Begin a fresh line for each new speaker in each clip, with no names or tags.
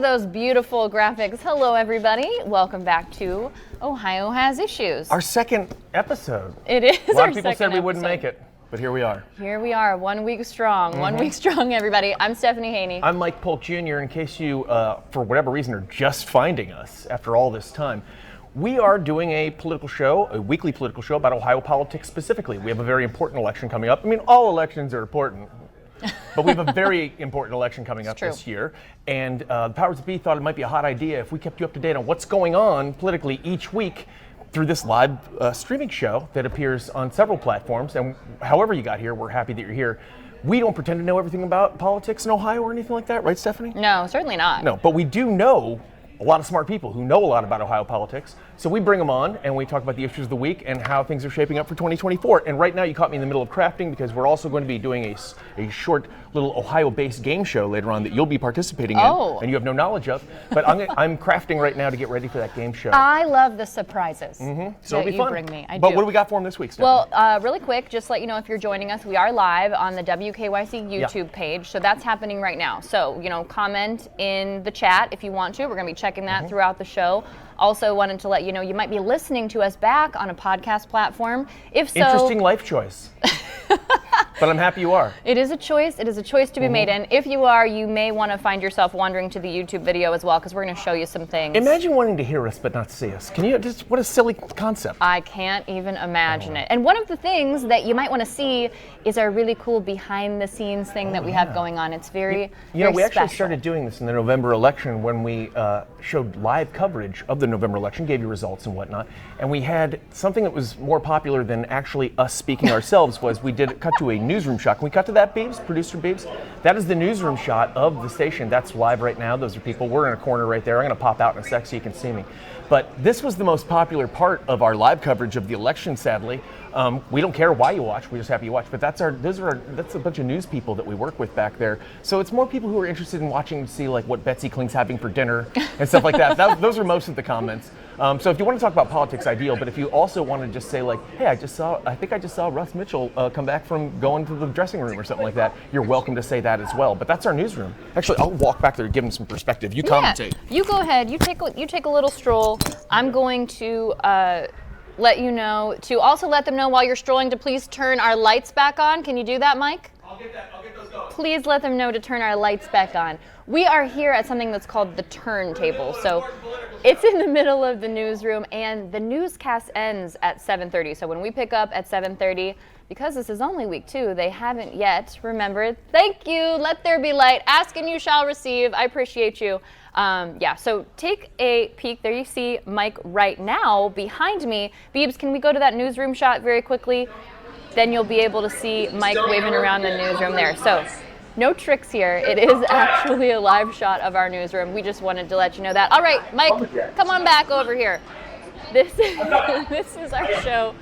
at those beautiful graphics. Hello, everybody. Welcome back to Ohio Has Issues.
Our second episode.
It is our second episode.
A lot of people said we wouldn't make it, but here we are.
Here we are, 1 week strong. 1 week strong, everybody. I'm Stephanie Haney.
I'm Mike Polk Jr. In case you, for whatever reason, are just finding us after all this time. We are doing a political show, a weekly political show about Ohio politics specifically. We have a very important election coming up. I mean, all elections are important. But we have a very important election coming up this year, and the powers that be thought it might be a hot idea if we kept you up to date on what's going on politically each week through this live streaming show that appears on several platforms. And however you got here, we're happy that you're here. We don't pretend to know everything about politics in Ohio or anything like that, right, Stephanie?
No, certainly not.
No, but we do know a lot of smart people who know a lot about Ohio politics. So we bring them on and we talk about the issues of the week and how things are shaping up for 2024. And right now you caught me in the middle of crafting because we're also going to be doing a short little Ohio-based game show later on that you'll be participating in and you have no knowledge of. But I'm crafting right now to get ready for that game show.
I love the surprises
So
that
it'll be
you
fun.
bring me. I
But
do.
what do we got for them this week, Stephanie?
Well, really quick, just to let you know if you're joining us, we are live on the WKYC YouTube page. So that's happening right now. So, comment in the chat if you want to. We're going to be checking that throughout the show. Also wanted to let you know you might be listening to us back on a podcast platform. If so,
interesting life choice. But I'm happy you are.
It is a choice. It is a choice to be made. And if you are, you may want to find yourself wandering to the YouTube video as well, because we're going to show you some things.
Imagine wanting to hear us but not see us. Can you just, what a silly concept.
I can't even imagine it. And one of the things that you might want to see is our really cool behind the scenes thing that we have going on. It's very,
we actually
special.
started doing this in the November election when we showed live coverage of the November election, gave you results and whatnot. And we had something that was more popular than actually us speaking ourselves was we did cut to a newsroom shot. Can we cut to that, Beebs? Producer Beebs? That is the newsroom shot of the station. That's live right now. Those are people. We're in a corner right there. I'm going to pop out in a sec so you can see me. But this was the most popular part of our live coverage of the election, sadly. We don't care why you watch, we're just happy you watch. But that's a bunch of news people that we work with back there. So it's more people who are interested in watching to see like what Betsy Kling's having for dinner and stuff like that. Those are most of the comments. So if you want to talk about politics, ideal. But if you also want to just say like, hey, I think I just saw Russ Mitchell come back from going to the dressing room or something like that, you're welcome to say that as well. But that's our newsroom. Actually, I'll walk back there and give them some perspective. You commentate.
You go ahead. You take a little stroll. I'm going to let you know, to also let them know while you're strolling to please turn our lights back on. Can you do that, Mike?
I'll get those going.
Please let them know to turn our lights back on. We are here at something that's called the turntable. So it's in the middle of the newsroom and the newscast ends at 7:30. So when we pick up at 7:30, because this is only week 2, they haven't yet remembered. Thank you. Let there be light. Ask and you shall receive. I appreciate you. So take a peek. There you see Mike right now behind me. Beebs, can we go to that newsroom shot very quickly? Then you'll be able to see Mike waving around the newsroom there. So no tricks here. It is actually a live shot of our newsroom. We just wanted to let you know that. All right, Mike, come on back over here. This is our show,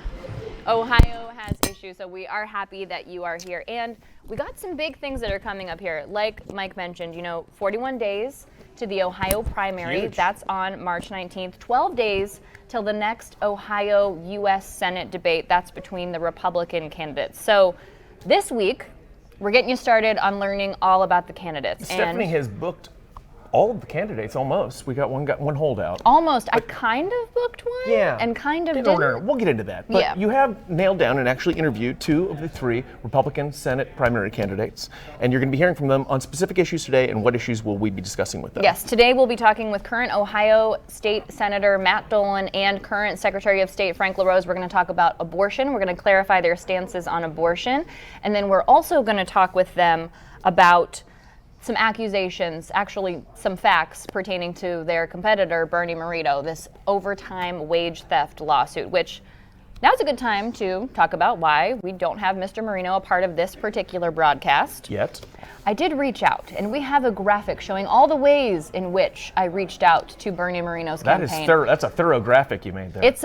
Ohio Has Issues. So we are happy that you are here. And we got some big things that are coming up here. Like Mike mentioned, 41 days to the Ohio primary.
Huge.
That's on March 19th. 12 days till the next Ohio U.S. Senate debate. That's between the Republican candidates. So this week, we're getting you started on learning all about the candidates.
Stephanie has booked all of the candidates almost. We got one holdout.
Almost. I kind of booked one.
Yeah.
And kind of didn't.
No. We'll get into that. But you have nailed down and actually interviewed 2 of the 3 Republican Senate primary candidates. And you're going to be hearing from them on specific issues today. And what issues will we be discussing with them?
Yes. Today we'll be talking with current Ohio State Senator Matt Dolan and current Secretary of State Frank LaRose. We're going to talk about abortion. We're going to clarify their stances on abortion. And then we're also going to talk with them about some accusations, actually some facts pertaining to their competitor, Bernie Moreno, this overtime wage theft lawsuit, which now's a good time to talk about why we don't have Mr. Moreno a part of this particular broadcast.
Yet.
I did reach out, and we have a graphic showing all the ways in which I reached out to Bernie Moreno's campaign.
That's a thorough graphic you made there.
It's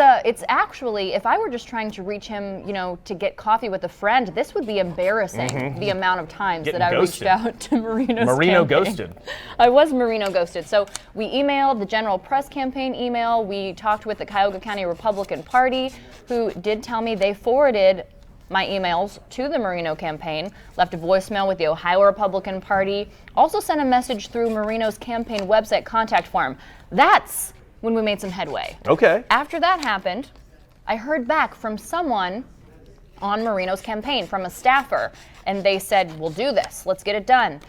actually, if I were just trying to reach him, to get coffee with a friend, this would be embarrassing, the amount of times that I reached out to Moreno campaign.
Ghosted.
I was Moreno ghosted. So we emailed the general press campaign email. We talked with the Cuyahoga County Republican Party, who did tell me they forwarded my emails to the Moreno campaign, left a voicemail with the Ohio Republican Party, also sent a message through Moreno's campaign website contact form. That's when we made some headway.
Okay.
After that happened, I heard back from someone on Moreno's campaign, from a staffer, and they said, we'll do this, let's get it done.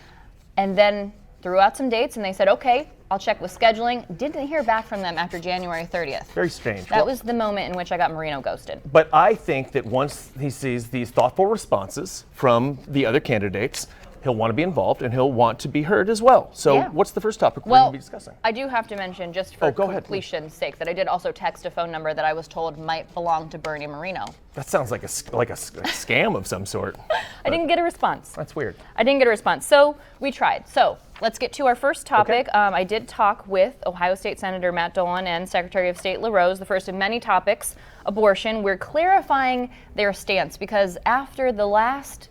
And then threw out some dates and they said, okay, I'll check with scheduling. Didn't hear back from them after January 30th.
Very strange.
That was the moment in which I got Moreno ghosted.
But I think that once he sees these thoughtful responses from the other candidates, he'll want to be involved and he'll want to be heard as well. So
Yeah.
what's the first topic we're going to be discussing?
I do have to mention, just for
go ahead,
completion's sake, that I did also text a phone number that I was told might belong to Bernie Moreno.
That sounds like a scam of some sort.
I didn't get a response.
That's weird.
I didn't get a response. So we tried. So let's get to our first topic.
Okay.
I did talk with Ohio State Senator Matt Dolan and Secretary of State LaRose, the first of many topics, abortion. We're clarifying their stance because after the last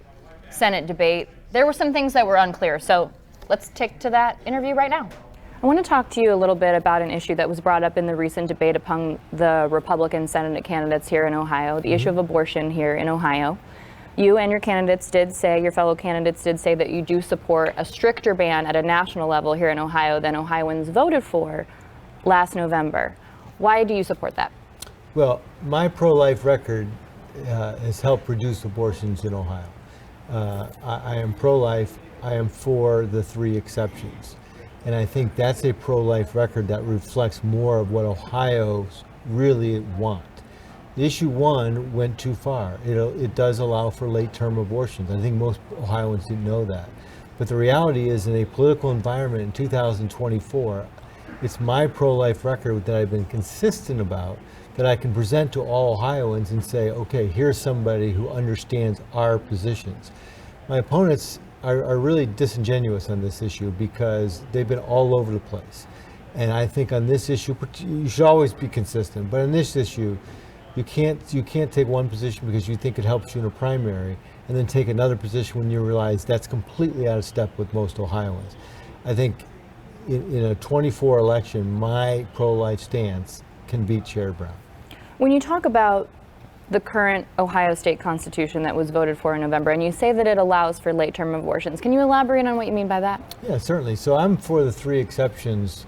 Senate debate, there were some things that were unclear. So let's take to that interview right now. I want to talk to you a little bit about an issue that was brought up in the recent debate among the Republican Senate candidates here in Ohio, the issue of abortion here in Ohio. You and your candidates did say, your fellow candidates did say that you do support a stricter ban at a national level here in Ohio than Ohioans voted for last November. Why do you support that?
Well, my pro-life record has helped reduce abortions in Ohio. I am pro-life. I am for the 3 exceptions. And I think that's a pro-life record that reflects more of what Ohio's really want. Issue 1 went too far. It does allow for late-term abortions. I think most Ohioans didn't know that. But the reality is, in a political environment in 2024, it's my pro-life record that I've been consistent about that I can present to all Ohioans and say, okay, here's somebody who understands our positions. My opponents are really disingenuous on this issue because they've been all over the place. And I think on this issue, you should always be consistent. But on this issue, you can't take one position because you think it helps you in a primary and then take another position when you realize that's completely out of step with most Ohioans. I think in a 24 election, my pro-life stance can beat Sherrod Brown.
When you talk about the current Ohio State Constitution that was voted for in November, and you say that it allows for late-term abortions, can you elaborate on what you mean by that?
Yeah, certainly. So I'm for the 3 exceptions,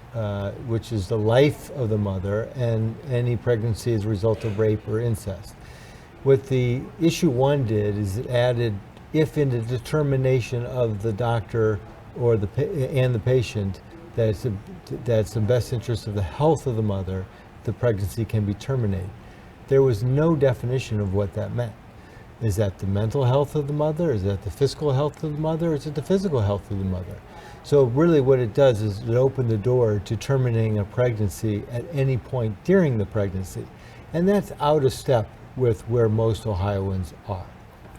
which is the life of the mother and any pregnancy as a result of rape or incest. What the issue 1 did is it added, if in the determination of the doctor or the patient that it's in best interest of the health of the mother, the pregnancy can be terminated. There was no definition of what that meant. Is that the mental health of the mother? Is that the physical health of the mother? Or is it the physical health of the mother? So really what it does is it opened the door to terminating a pregnancy at any point during the pregnancy. And that's out of step with where most Ohioans are.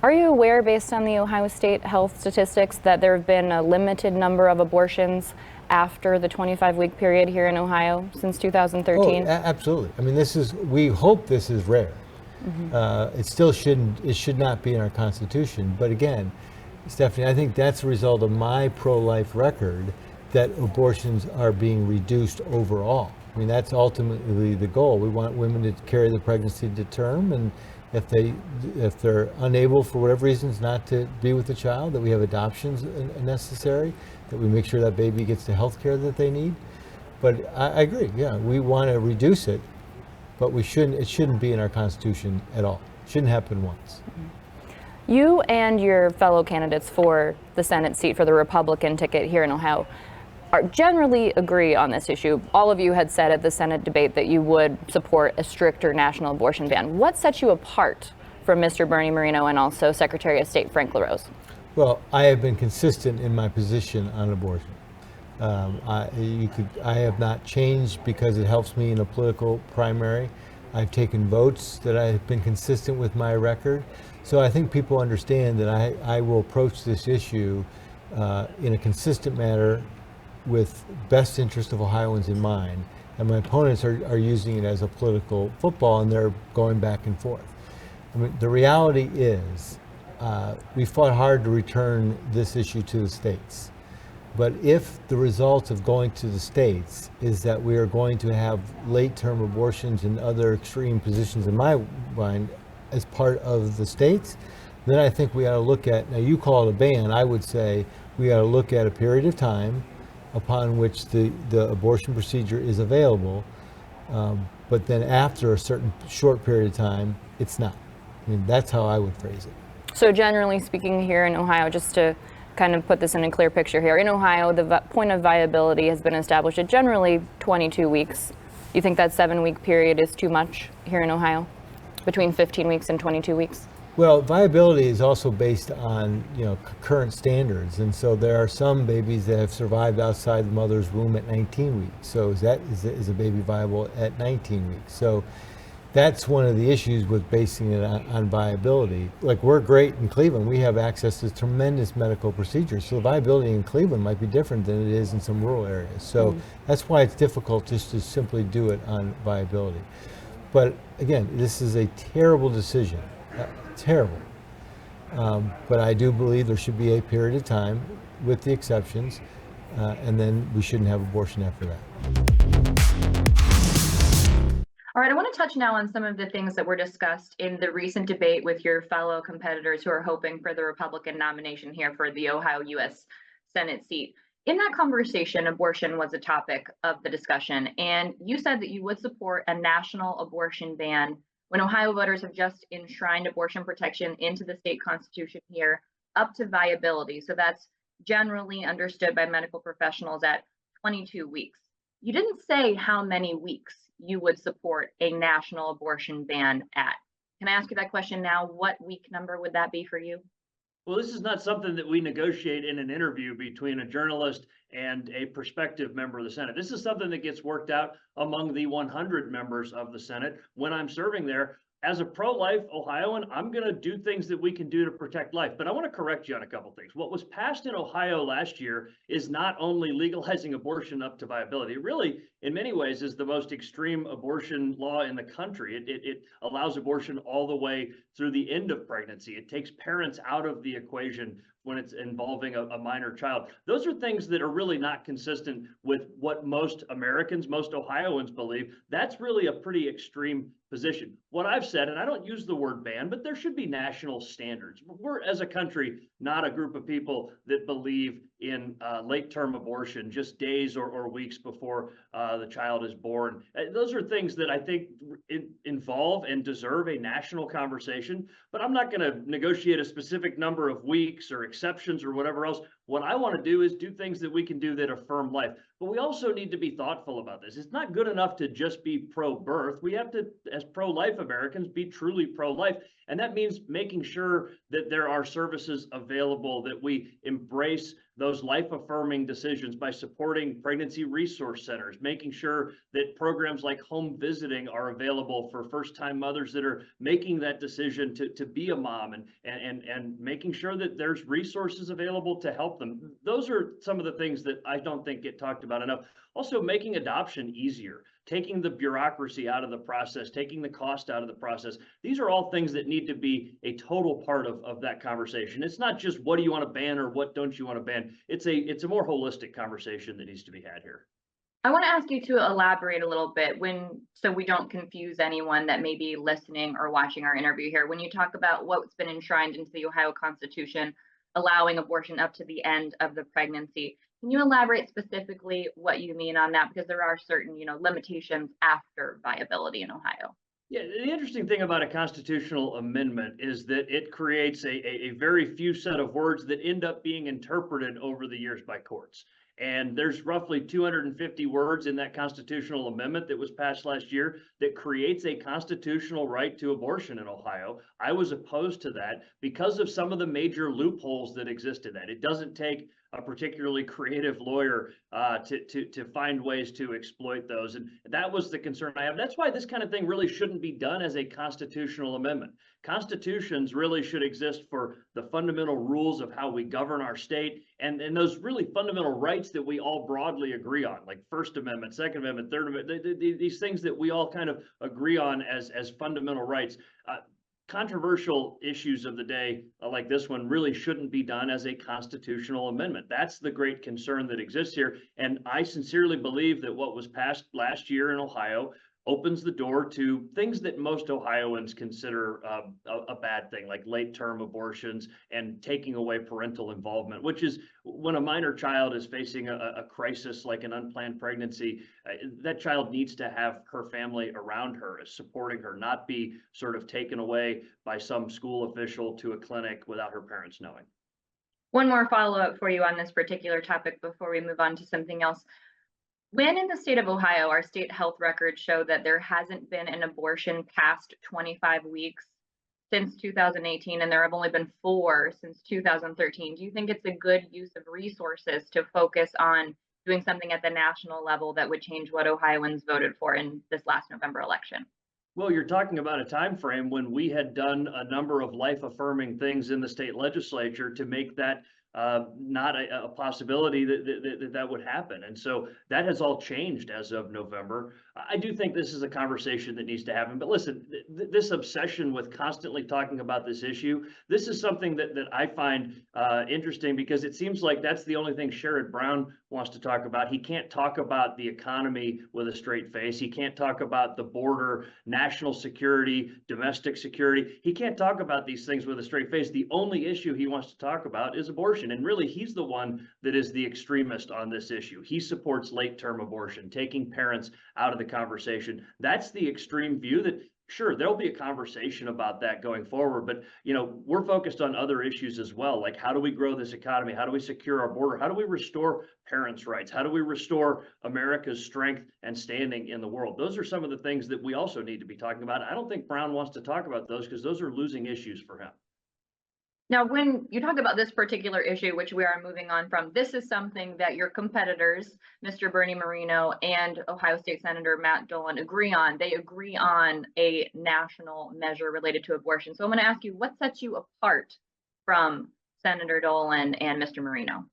Are you aware, based on the Ohio State health statistics, that there have been a limited number of abortions after the 25-week period here in Ohio since 2013?
Oh, absolutely. I mean, we hope this is rare. It still should not be in our Constitution. But again, Stephanie, I think that's a result of my pro-life record that abortions are being reduced overall. I mean, that's ultimately the goal. We want women to carry the pregnancy to term, and if they're unable for whatever reasons not to be with the child, that we have adoptions necessary, that we make sure that baby gets the health care that they need. But I agree, yeah, we want to reduce it, but it shouldn't be in our Constitution at all. It shouldn't happen once.
You and your fellow candidates for the Senate seat for the Republican ticket here in Ohio generally agree on this issue. All of you had said at the Senate debate that you would support a stricter national abortion ban. What sets you apart from Mr. Bernie Moreno and also Secretary of State Frank LaRose?
Well, I have been consistent in my position on abortion. I have not changed because it helps me in a political primary. I've taken votes that I have been consistent with my record. So I think people understand that I will approach this issue in a consistent manner with best interest of Ohioans in mind. And my opponents are using it as a political football, and they're going back and forth. I mean, the reality is we fought hard to return this issue to the states. But if the result of going to the states is that we are going to have late-term abortions and other extreme positions, in my mind, as part of the states, then I think we ought to look at, now you call it a ban, I would say we ought to look at a period of time upon which the abortion procedure is available, but then after a certain short period of time, it's not. I mean, that's how I would phrase it.
So generally speaking here in Ohio, just to kind of put this in a clear picture here, in Ohio, the point of viability has been established at generally 22 weeks. You think that 7-week period is too much here in Ohio, between 15 weeks and 22 weeks?
Well, viability is also based on, current standards, and so there are some babies that have survived outside the mother's womb at 19 weeks. So is a baby viable at 19 weeks? So that's one of the issues with basing it on viability. Like, we're great in Cleveland. We have access to tremendous medical procedures. So the viability in Cleveland might be different than it is in some rural areas. So that's why it's difficult just to simply do it on viability. But again, this is a terrible decision. Terrible. But I do believe there should be a period of time with the exceptions, and then we shouldn't have abortion after that.
All right, I want to touch now on some of the things that were discussed in the recent debate with your fellow competitors who are hoping for the Republican nomination here for the Ohio U.S. Senate seat. In that conversation, abortion was a topic of the discussion, and you said that you would support a national abortion ban when Ohio voters have just enshrined abortion protection into the state constitution here up to viability. So that's generally understood by medical professionals at 22 weeks. You didn't say how many weeks you would support a national abortion ban at. Can I ask you that question now? What week number would that be for you?
Well, this is not something that we negotiate in an interview between a journalist and a prospective member of the Senate. This is something that gets worked out among the 100 members of the Senate when I'm serving there. As a pro-life Ohioan, I'm going to do things that we can do to protect life. But I want to correct you on a couple things. What was passed in Ohio last year is not only legalizing abortion up to viability. It really, in many ways, is the most extreme abortion law in the country. It allows abortion all the way through the end of pregnancy. It takes parents out of the equation when it's involving a minor child. Those are things that are really not consistent with what most Americans, most Ohioans believe. That's really a pretty extreme position. What I've said, and I don't use the word ban, but there should be national standards. We're, as a country, not a group of people that believe in late-term abortion, just days or weeks before the child is born. Those are things that I think involve and deserve a national conversation, but I'm not going to negotiate a specific number of weeks or exceptions or whatever else. What I want to do is do things that we can do that affirm life. But we also need to be thoughtful about this. It's not good enough to just be pro-birth. We have to, as pro-life Americans, be truly pro-life. And that means making sure that there are services available, that we embrace those life-affirming decisions by supporting pregnancy resource centers, making sure that programs like home visiting are available for first-time mothers that are making that decision to be a mom, and making sure that there's resources available to help them. Those are some of the things that I don't think get talked about enough. Also, making adoption easier, taking the bureaucracy out of the process, taking the cost out of the process. These are all things that need to be a total part of that conversation. It's not just what do you want to ban or what don't you want to ban. It's a more holistic conversation that needs to be had here.
I want to ask you to elaborate a little bit so we don't confuse anyone that may be listening or watching our interview here. When you talk about what's been enshrined into the Ohio Constitution, allowing abortion up to the end of the pregnancy, can you elaborate specifically what you mean on that? Because there are certain, limitations after viability in Ohio.
Yeah, the interesting thing about a constitutional amendment is that it creates a very few set of words that end up being interpreted over the years by courts. And there's roughly 250 words in that constitutional amendment that was passed last year that creates a constitutional right to abortion in Ohio. I was opposed to that because of some of the major loopholes that exist in that. It doesn't take a particularly creative lawyer to find ways to exploit those. And that was the concern I have. That's why this kind of thing really shouldn't be done as a constitutional amendment. Constitutions really should exist for the fundamental rules of how we govern our state and those really fundamental rights that we all broadly agree on, like First Amendment, Second Amendment, Third Amendment, these things that we all kind of agree on as fundamental rights. Controversial issues of the day like this one really shouldn't be done as a constitutional amendment. That's the great concern that exists here. And I sincerely believe that what was passed last year in Ohio opens the door to things that most Ohioans consider a bad thing, like late-term abortions and taking away parental involvement, which is when a minor child is facing a crisis like an unplanned pregnancy, that child needs to have her family around her, supporting her, not be sort of taken away by some school official to a clinic without her parents knowing.
One more follow-up for you on this particular topic before we move on to something else. When in the state of Ohio, our state health records show that there hasn't been an abortion past 25 weeks since 2018, and there have only been 4 since 2013. Do you think it's a good use of resources to focus on doing something at the national level that would change what Ohioans voted for in this last November election?
Well, you're talking about a time frame when we had done a number of life-affirming things in the state legislature to make that not a possibility that would happen. And so that has all changed as of November. I do think this is a conversation that needs to happen. But listen, this obsession with constantly talking about this issue, this is something that I find interesting, because it seems like that's the only thing Sherrod Brown wants to talk about. He can't talk about the economy with a straight face. He can't talk about the border, national security, domestic security. He can't talk about these things with a straight face. The only issue he wants to talk about is abortion. And really, he's the one that is the extremist on this issue. He supports late-term abortion, taking parents out of the conversation. That's the extreme view that, sure, there'll be a conversation about that going forward, but we're focused on other issues as well, like how do we grow this economy? How do we secure our border? How do we restore parents' rights? How do we restore America's strength and standing in the world? Those are some of the things that we also need to be talking about. I don't think Brown wants to talk about those because those are losing issues for him.
Now, when you talk about this particular issue, which we are moving on from, this is something that your competitors, Mr. Bernie Moreno and Ohio State Senator Matt Dolan, agree on. They agree on a national measure related to abortion. So I'm going to ask you, what sets you apart from Senator Dolan and Mr. Moreno?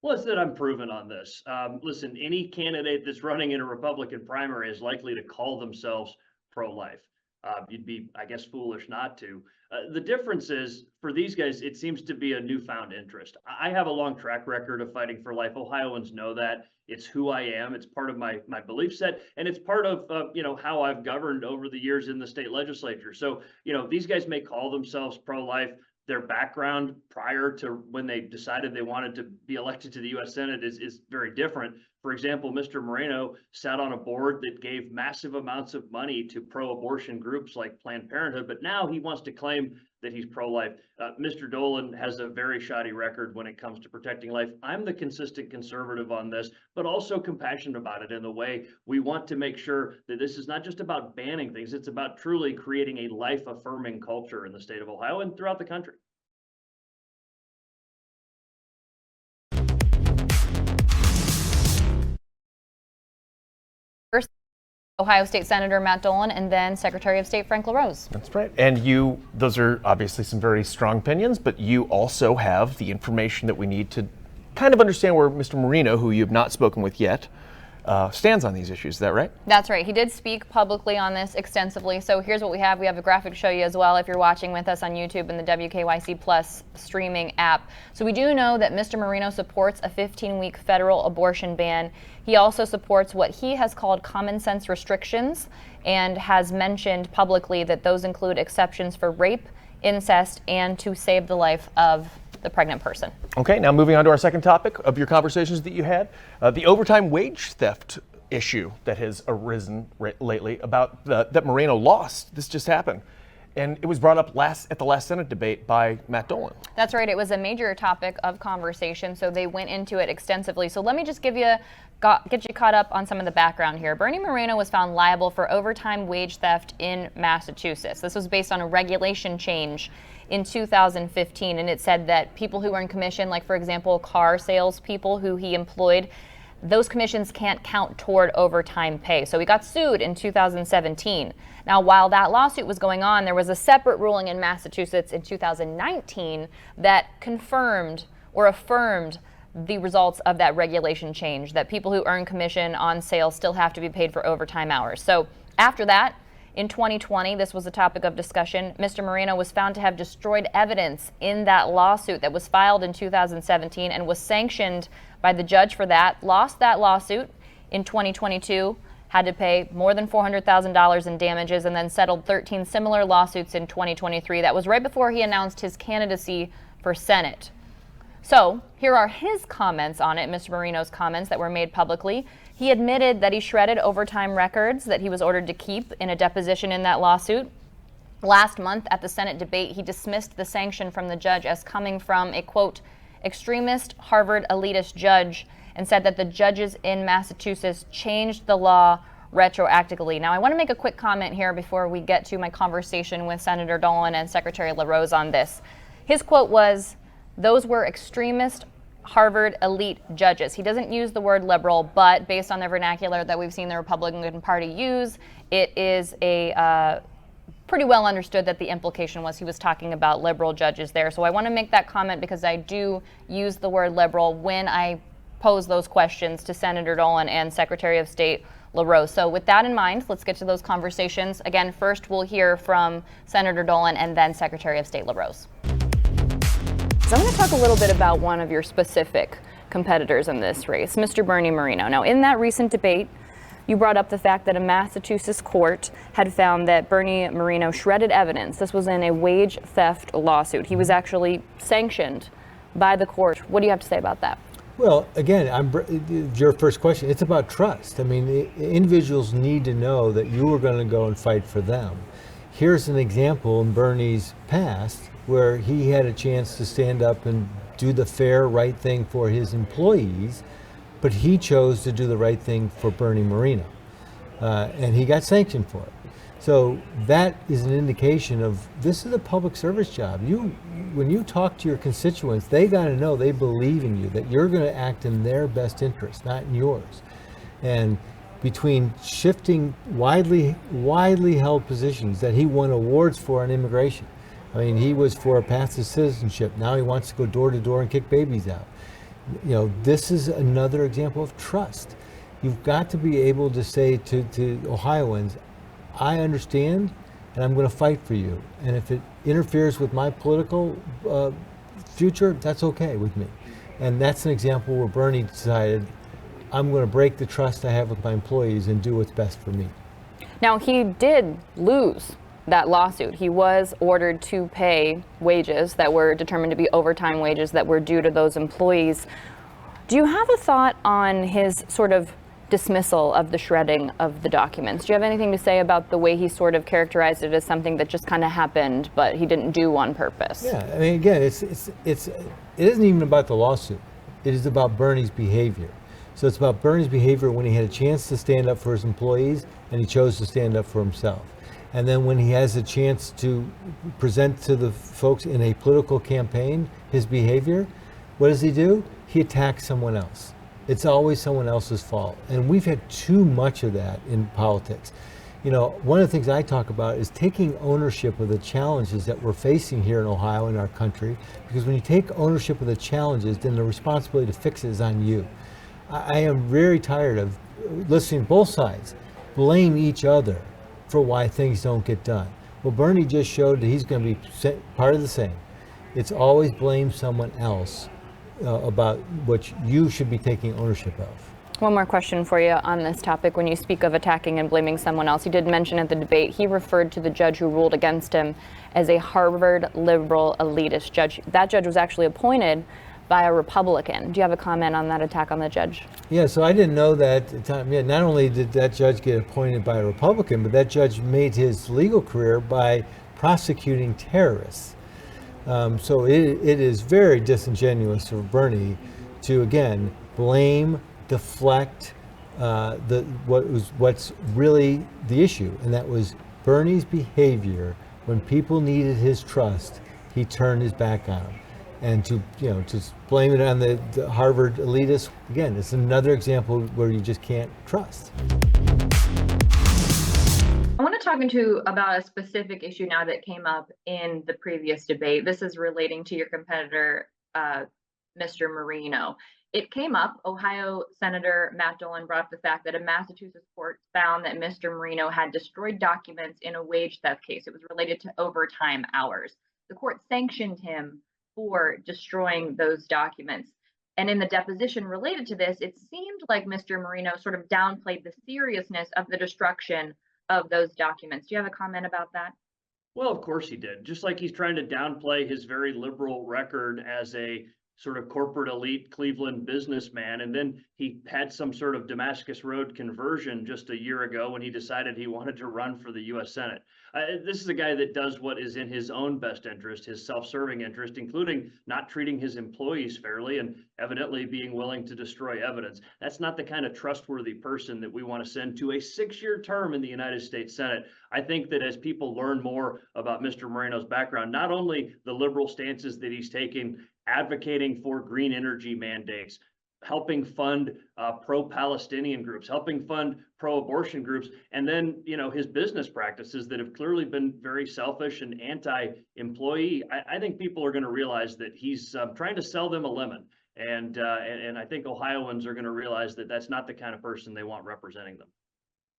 Well, it's that I'm proven on this. Listen, any candidate that's running in a Republican primary is likely to call themselves pro-life. You'd be, I guess, foolish not to. The difference is, for these guys, it seems to be a newfound interest. I have a long track record of fighting for life. Ohioans know that. It's who I am. It's part of my belief set, and it's part of how I've governed over the years in the state legislature. So these guys may call themselves pro-life. Their background prior to when they decided they wanted to be elected to the U.S. Senate is very different. For example, Mr. Moreno sat on a board that gave massive amounts of money to pro-abortion groups like Planned Parenthood, but now he wants to claim that he's pro-life. Mr. Dolan has a very shoddy record when it comes to protecting life. I'm the consistent conservative on this, but also compassionate about it in the way we want to make sure that this is not just about banning things, it's about truly creating a life-affirming culture in the state of Ohio and throughout the country.
First, Ohio State Senator Matt Dolan, and then Secretary of State Frank LaRose.
That's right. And those are obviously some very strong opinions, but you also have the information that we need to kind of understand where Mr. Moreno, who you have not spoken with yet, stands on these issues. Is that right?
That's right. He did speak publicly on this extensively. So here's what we have. We have a graphic to show you as well if you're watching with us on YouTube and the WKYC Plus streaming app. So we do know that Mr. Moreno supports a 15-week federal abortion ban. He also supports what he has called common sense restrictions and has mentioned publicly that those include exceptions for rape, incest, and to save the life of the pregnant person.
Okay, now moving on to our second topic of your conversations that you had, the overtime wage theft issue that has arisen lately about that Moreno lost. This just happened. And it was brought up at the last Senate debate by Matt Dolan.
That's right. It was a major topic of conversation, so they went into it extensively. So let me just get you caught up on some of the background here. Bernie Moreno was found liable for overtime wage theft in Massachusetts. This was based on a regulation change in 2015, and it said that people who earn commission, like for example, car salespeople who he employed, those commissions can't count toward overtime pay. So he got sued in 2017. Now, while that lawsuit was going on, there was a separate ruling in Massachusetts in 2019 that confirmed or affirmed the results of that regulation change, that people who earn commission on sales still have to be paid for overtime hours. So after that, in 2020, this was a topic of discussion. Mr. Moreno was found to have destroyed evidence in that lawsuit that was filed in 2017 and was sanctioned by the judge for that, lost that lawsuit in 2022, had to pay more than $400,000 in damages and then settled 13 similar lawsuits in 2023. That was right before he announced his candidacy for Senate. So here are his comments on it, Mr. Moreno's comments that were made publicly. He admitted that he shredded overtime records that he was ordered to keep in a deposition in that lawsuit. Last month at the Senate debate, he dismissed the sanction from the judge as coming from a, quote, extremist Harvard elitist judge, and said that the judges in Massachusetts changed the law retroactively. Now, I want to make a quick comment here before we get to my conversation with Senator Dolan and Secretary LaRose on this. His quote was, "Those were extremist Harvard elite judges." He doesn't use the word liberal, but based on the vernacular that we've seen the Republican Party use, it is a pretty well understood that the implication was he was talking about liberal judges there. So I want to make that comment because I do use the word liberal when I pose those questions to Senator Dolan and Secretary of State LaRose. So with that in mind, let's get to those conversations. Again, first we'll hear from Senator Dolan and then Secretary of State LaRose. So I'm going to talk a little bit about one of your specific competitors in this race, Mr. Bernie Moreno. Now, in that recent debate, you brought up the fact that a Massachusetts court had found that Bernie Moreno shredded evidence. This was in a wage theft lawsuit. He was actually sanctioned by the court. What do you have to say about that?
Well, again, your first question, it's about trust. I mean, individuals need to know that you are going to go and fight for them. Here's an example in Bernie's past where he had a chance to stand up and do the fair, right thing for his employees, but he chose to do the right thing for Bernie Moreno, and he got sanctioned for it. So that is an indication of this is a public service job. When you talk to your constituents, they got to know they believe in you, that you're going to act in their best interest, not in yours. And between shifting widely held positions that he won awards for on immigration, I mean, he was for a path to citizenship. Now he wants to go door to door and kick babies out. You know, this is another example of trust. You've got to be able to say to Ohioans, I understand, and I'm going to fight for you. And if it interferes with my political future, that's okay with me. And that's an example where Bernie decided, I'm going to break the trust I have with my employees and do what's best for me.
Now, he did lose that lawsuit. He was ordered to pay wages that were determined to be overtime wages that were due to those employees. Do you have a thought on his sort of dismissal of the shredding of the documents? Do you have anything to say about the way he sort of characterized it as something that just kind of happened, but he didn't do on purpose?
Yeah, I mean, again, it isn't even about the lawsuit. It is about Bernie's behavior. So it's about Bernie's behavior when he had a chance to stand up for his employees and he chose to stand up for himself. And then when he has a chance to present to the folks in a political campaign his behavior, what does he do? He attacks someone else. It's always someone else's fault. And we've had too much of that in politics. You know, one of the things I talk about is taking ownership of the challenges that we're facing here in Ohio, in our country, because when you take ownership of the challenges, then the responsibility to fix it is on you. I am very tired of listening to both sides blame each other for why things don't get done. Well, Bernie just showed that he's going to be part of the same. It's always blame someone else about what you should be taking ownership of.
One more question for you on this topic. When you speak of attacking and blaming someone else, you did mention at the debate, he referred to the judge who ruled against him as a Harvard liberal elitist judge. That judge was actually appointed by a Republican. Do you have a comment on that attack on the judge?
Yeah, so I didn't know that at the time. Yeah, not only did that judge get appointed by a Republican, but that judge made his legal career by prosecuting terrorists. So it is very disingenuous for Bernie to, again, blame, deflect what's really the issue, and that was Bernie's behavior when people needed his trust. He turned his back on them. And to blame it on the Harvard elitists, again, it's another example where you just can't trust.
I want to talk about a specific issue now that came up in the previous debate. This is relating to your competitor, Mr. Moreno. It came up, Ohio Senator Matt Dolan brought up the fact that a Massachusetts court found that Mr. Moreno had destroyed documents in a wage theft case. It was related to overtime hours. The court sanctioned him for destroying those documents. And in the deposition related to this, it seemed like Mr. Moreno sort of downplayed the seriousness of the destruction of those documents. Do you have a comment about that?
Well, of course he did. Just like he's trying to downplay his very liberal record as a sort of corporate elite Cleveland businessman. And then he had some sort of Damascus Road conversion just a year ago when he decided he wanted to run for the US Senate. This is a guy that does what is in his own best interest, his self-serving interest, including not treating his employees fairly and evidently being willing to destroy evidence. That's not the kind of trustworthy person that we want to send to a 6-year term in the United States Senate. I think that as people learn more about Mr. Moreno's background, not only the liberal stances that he's taking, advocating for green energy mandates, helping fund pro-Palestinian groups, helping fund pro-abortion groups, and then his business practices that have clearly been very selfish and anti-employee. I think people are going to realize that he's trying to sell them a lemon, and I think Ohioans are going to realize that that's not the kind of person they want representing them.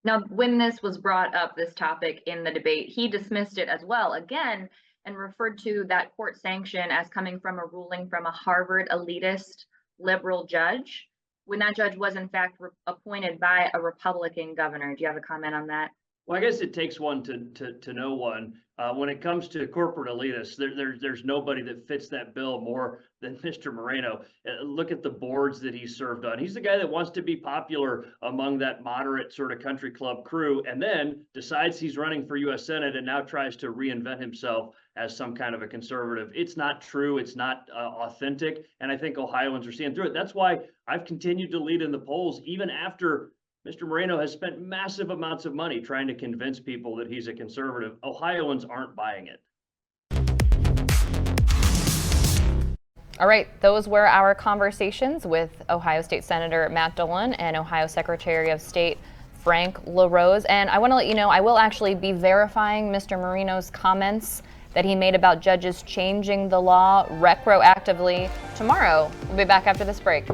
Now, when this was brought up, this topic in the debate, he dismissed it as well, again, and referred to that court sanction as coming from a ruling from a Harvard elitist liberal judge, when that judge was in fact appointed by a Republican governor. Do you have a comment on that?
Well, I guess it takes one to know one. When it comes to corporate elitists, there's nobody that fits that bill more than Mr. Moreno. Look at the boards that he served on. He's the guy that wants to be popular among that moderate sort of country club crew, and then decides he's running for U.S. Senate and now tries to reinvent himself as some kind of a conservative. It's not true. It's not authentic. And I think Ohioans are seeing through it. That's why I've continued to lead in the polls, even after Mr. Moreno has spent massive amounts of money trying to convince people that he's a conservative. Ohioans aren't buying it.
All right, those were our conversations with Ohio State Senator Matt Dolan and Ohio Secretary of State Frank LaRose. And I want to let you know, I will actually be verifying Mr. Moreno's comments that he made about judges changing the law retroactively tomorrow. We'll be back after this break.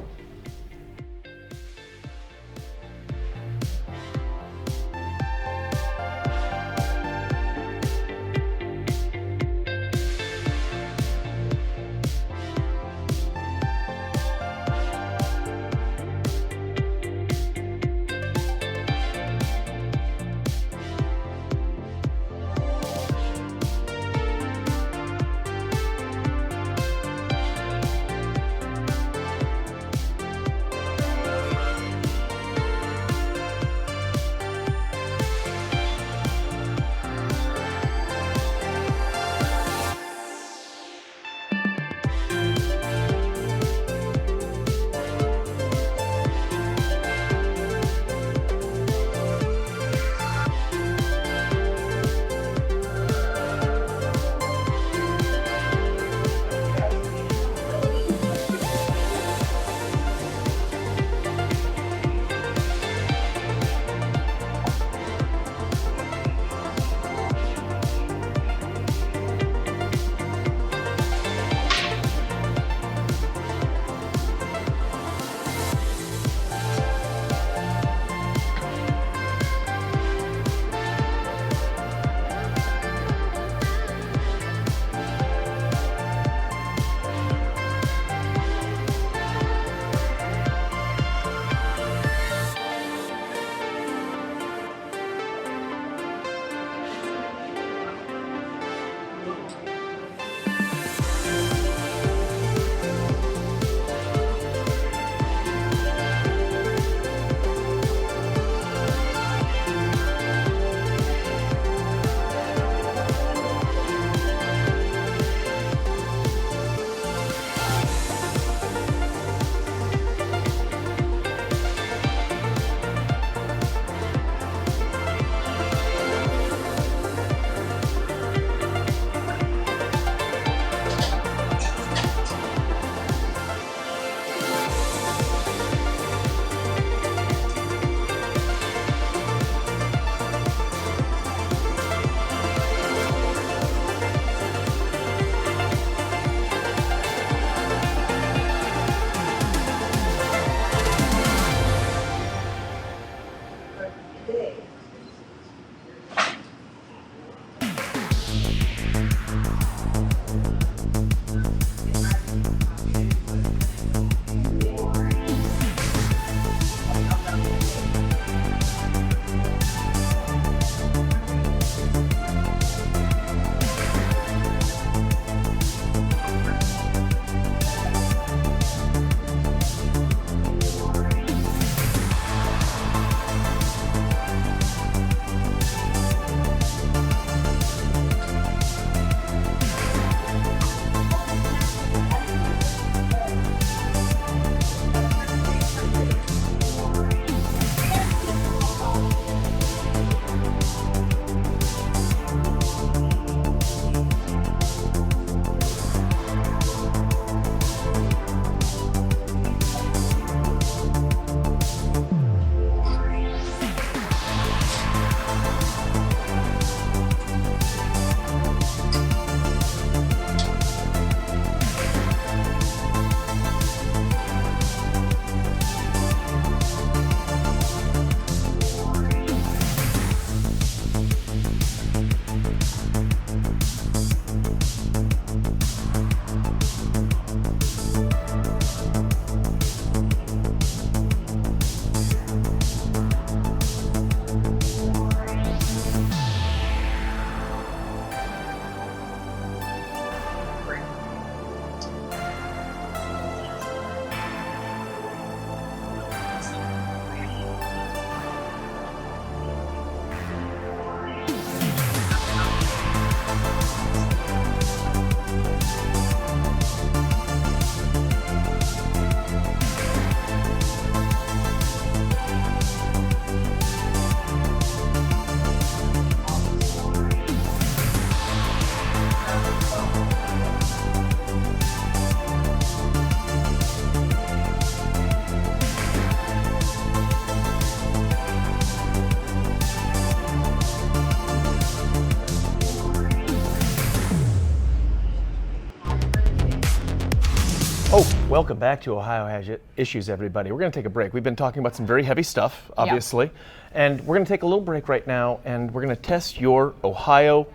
Oh, welcome back to Ohio Has Issues, everybody. We're going to take a break. We've been talking about some very heavy stuff, obviously, and we're going to take a little break right now, and we're going to test your Ohio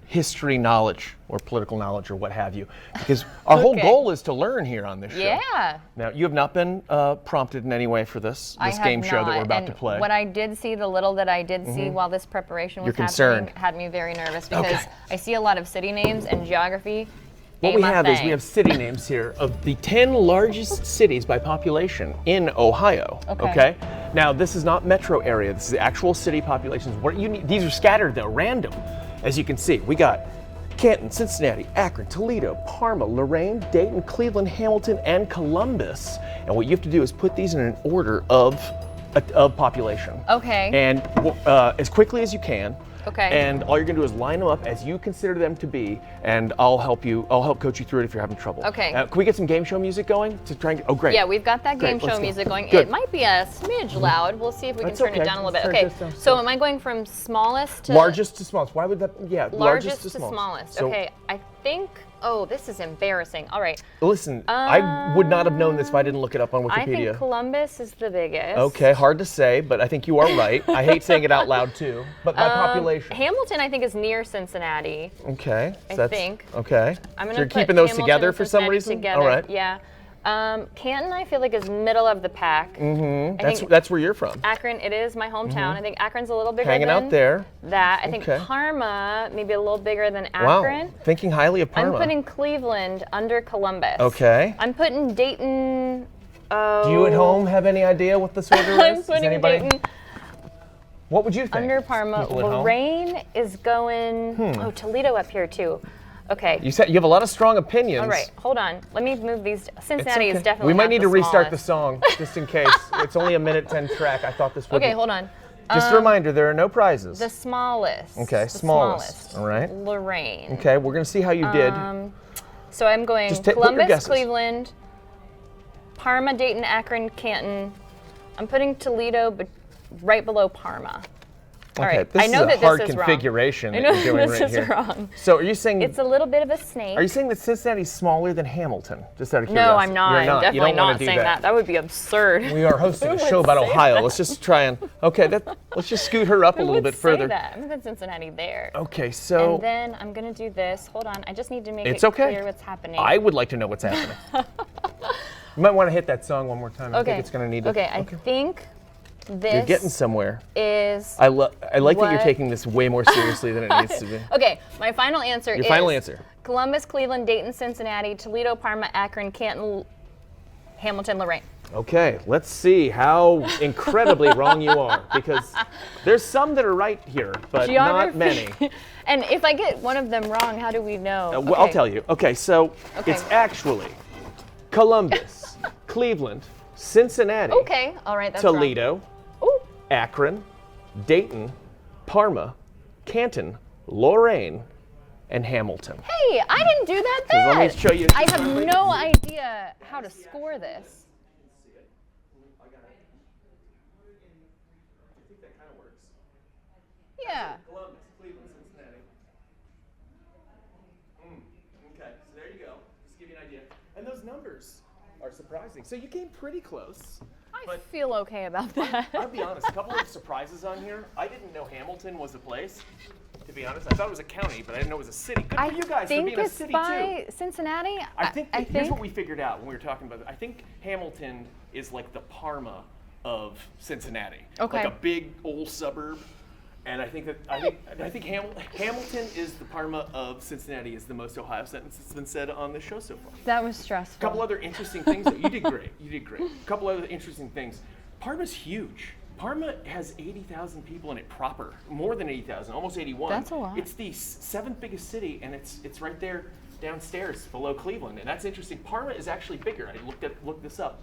history knowledge or political knowledge or what have you, because our whole goal is to learn here on this show.
Yeah.
Now, you have not been prompted in any way for this game show that we're about to play.
What I did see, the little that I did see while this preparation was happening, had me very nervous because I see a lot of city names and geography.
What we have is we have city names here of the 10 largest cities by population in Ohio. Okay. Now, this is not metro area. This is the actual city populations. What you need, these are scattered though, random. As you can see, we got Canton, Cincinnati, Akron, Toledo, Parma, Lorain, Dayton, Cleveland, Hamilton, and Columbus. And what you have to do is put these in an order of population.
Okay.
And as quickly as you can.
Okay.
And all you're gonna do is line them up as you consider them to be, and I'll help coach you through it if you're having trouble.
Okay.
Can we get some game show music going to try and oh great.
Yeah, we've got that game
Great,
show music going.
Good.
It might be a smidge loud. We'll see if we can turn it down a little bit.
Let's
Okay. So am I going from smallest to
largest to smallest? Why would that? Yeah,
largest to smallest.
So,
Okay. I think. Oh, this is embarrassing. All right.
Listen, I would not have known this if I didn't look it up on Wikipedia.
I think Columbus is the biggest.
Okay, hard to say, but I think you are right. I hate saying it out loud too, but by population.
Hamilton, I think, is near Cincinnati.
Okay, so
I think.
Okay.
I'm gonna
so you're
put
keeping those
Hamilton
together
and
for some
Cincinnati
reason?
Together.
All right.
Yeah. Canton, I feel like, is middle of the pack.
Mm-hmm. That's where you're from.
Akron, it is my hometown. I think Akron's a little bigger
Hanging
than
out there.
that. I think Parma, maybe a little bigger than Akron.
Wow, thinking highly of Parma.
I'm putting Cleveland under Columbus.
Okay.
I'm putting Dayton.
Do you at home have any idea what this order is?
I'm putting Dayton
What would you think?
under Parma.
People at home?
Lorain is going. Oh, Toledo up here too. Okay.
You said you have a lot of strong opinions.
All right, hold on. Let me move these. Cincinnati is definitely.
We might
not
need
the
to restart the
smallest.
song just in case. It's only a minute 10 track. I thought this would
Okay,
be.
hold on.
Just a reminder, there are no prizes.
The smallest.
Okay,
The
smallest. All right.
Lorain.
Okay, we're gonna see how you did.
So I'm going
Just put your
Columbus,
guesses.
Cleveland, Parma, Dayton, Akron, Canton. I'm putting Toledo, but right below Parma. All
Okay,
right.
this
I know
is a
that
hard
this is wrong.
configuration
I
that
know
you're doing
this
right
is
here.
wrong.
So are you saying?
It's a little bit of a snake.
Are you saying that Cincinnati's smaller than Hamilton? Just out of curiosity.
No, I'm not.
You're
I'm
not. You
definitely
don't wanna
not
do
saying that. That would be absurd.
We are hosting
Who
a show
would
about
say
Ohio.
that?
Let's just try and let's just scoot her up a
Who
little
would
bit
say
further.
that? I'm gonna put Cincinnati there.
Okay, so
And then I'm gonna do this. Hold on. I just need to make
it's
it
okay.
clear what's happening.
I would like to know what's happening. You might want to hit that song one more time. I think it's gonna need to.
Okay, I think this
You're getting somewhere.
is.
I like that you're
what-
taking this way more seriously than it needs to be.
Okay, my final answer is.
Your final answer.
Columbus, Cleveland, Dayton, Cincinnati, Toledo, Parma, Akron, Canton, Hamilton, Lorain.
Okay, let's see how incredibly wrong you are, because there's some that are right here, but not many.
And if I get one of them wrong, how do we know?
Well, I'll tell you. Okay, so
Okay.
it's actually Columbus, Cleveland, Cincinnati,
Okay, all right, that's wrong.
Toledo,
Ooh.
Akron, Dayton, Parma, Canton, Lorain, and Hamilton.
Hey, I didn't do that
So let
bad.
me show you.
I have no idea how to score this. Yeah.
Columbus, Cleveland, Cincinnati. Okay, so there you go. Just to give you an idea. And those numbers are surprising. So you came pretty close.
I feel okay about that.
I'll be honest, a couple of surprises on here. I didn't know Hamilton was a place. To be honest, I thought it was a county, but I didn't know it was a city. Good for you guys for
think
being a
it's
city
by
too.
Cincinnati.
I think here's what we figured out when we were talking about it. I think Hamilton is like the Parma of Cincinnati.
Okay.
Like a big old suburb. And I think Hamilton is the Parma of Cincinnati is the most Ohio sentence that's been said on this show so far.
That was stressful.
A couple other interesting things. You did great. You did great. A couple other interesting things. Parma's huge. Parma has 80,000 people in it proper. More than 80,000, almost 81.
That's a lot.
It's the seventh biggest city, and it's right there downstairs below Cleveland, and that's interesting. Parma is actually bigger. I looked this up.